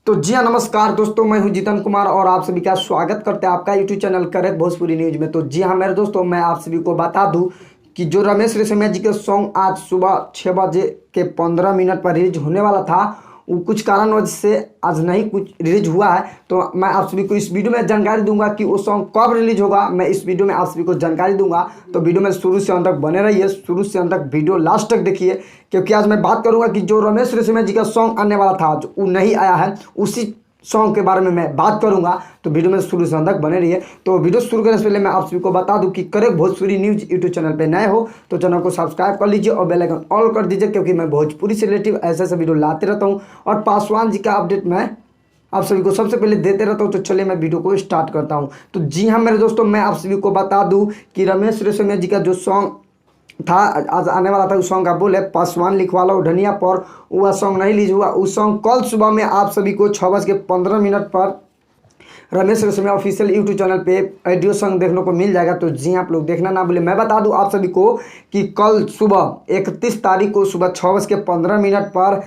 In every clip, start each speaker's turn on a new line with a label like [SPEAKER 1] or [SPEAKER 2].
[SPEAKER 1] तो जी हाँ, नमस्कार दोस्तों, मैं हूं जितन कुमार और आप सभी का स्वागत करते हैं आपका YouTube channel correct Bhojpuri news में। तो जी हाँ मेरे दोस्तों, मैं आप सभी को बता दूं कि जो रमेश रेशमिया जी के सॉन्ग आज सुबह 6 बजे के 15 मिनट पर रिलीज होने वाला था, वो कुछ कारणवश से आज नहीं कुछ रिलीज हुआ है। तो मैं आप सभी को इस वीडियो में जानकारी दूंगा कि वो सॉन्ग कब रिलीज होगा। मैं इस वीडियो में आप सभी को जानकारी दूंगा, तो वीडियो में शुरू से अंत तक बने रहिए, शुरू से अंत तक वीडियो लास्ट तक देखिए, क्योंकि आज मैं बात करूंगा कि जो रमेश रेशमिया जी का सॉन्ग आने वाला था जो वो नहीं आया है, उसी सॉन्ग के बारे में मैं बात करूंगा। तो वीडियो में शुरू से अंत तक बने रहिए। तो वीडियो शुरू करने से पहले मैं आप सभी को बता दूं कि correct Bhojpuri news YouTube channel पे नए हो तो चैनल को सब्सक्राइब कर लीजिए और बेल आइकन ऑल कर दीजिए, क्योंकि मैं भोजपुरी से रिलेटिव ऐसे ऐसे वीडियो लाते रहता हूं और पासवान जी का अपडेट मैं आप सभी को सबसे पहले देते रहता हूँ। तो चलिए मैं वीडियो को स्टार्ट करता हूँ। तो जी हाँ मेरे दोस्तों, मैं आप सभी को बता दूं कि रमेश रेशमिया जी का जो सॉन्ग था आज आने वाला था, उस सॉन्ग का बोल है पासवान लिखवा लो धनिया पर, वह सॉन्ग नहीं रिलीज हुआ। उस सॉन्ग कल सुबह में आप सभी को 6:15 पर Ramesh Reshammiya official YouTube channel पे ऑडियो सॉन्ग देखने को मिल जाएगा। तो जी आप लोग देखना ना भूलें। मैं बता दूं आप सभी को कि कल सुबह 31 तारीख को सुबह 6:15 पर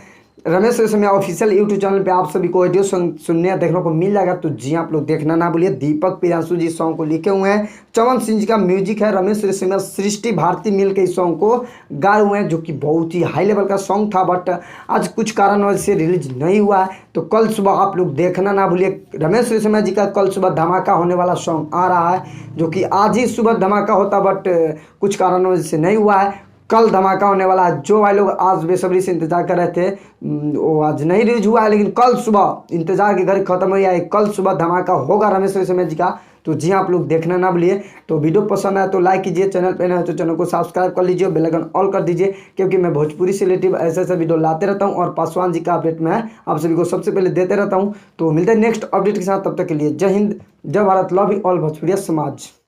[SPEAKER 1] Ramesh Reshammiya official YouTube channel पे आप सभी को ऑडियो सॉन्ग सुनने देखने को मिल जाएगा। तो जी आप लोग देखना ना भूलिए। दीपक प्रियांशु जी सॉन्ग को लिखे हुए हैं, चमन सिंह जी का म्यूजिक है, रमेश रेशमिया सृष्टि भारती मिल के इस सॉन्ग को गाए हुए हैं, जो कि बहुत ही हाई लेवल का सॉन्ग था, बट आज कुछ कारणों से रिलीज नहीं हुआ है। तो कल सुबह आप लोग देखना ना भूलिए। रमेश रेशमिया जी का कल सुबह धमाका होने वाला सॉन्ग आ रहा है, जो कि आज ही सुबह धमाका होता, बट कुछ कारणों से नहीं हुआ है। कल धमाका होने वाला है। जो भाई लोग आज बेसब्री से इंतजार कर रहे थे, वो आज नहीं रिलीज हुआ है, लेकिन कल सुबह इंतजार की घड़ी खत्म हो गया है। कल सुबह धमाका होगा रमेश रेशमिया जी का। तो जी आप लोग देखना ना भूलिए। तो वीडियो पसंद आए तो लाइक कीजिए, चैनल पे नए हो तो चैनल को सब्सक्राइब कर लीजिए, बेल आइकन ऑल कर दीजिए, क्योंकि मैं भोजपुरी से रिलेटिव ऐसे ऐसे वीडियो लाते रहता हूँ और पासवान जी का अपडेट मैं आप सभी को सबसे पहले देते रहता हूँ। तो मिलते हैं नेक्स्ट अपडेट के साथ, तब तक के लिए जय हिंद, जय भारत, लव यू ऑल भोजपुरिया समाज।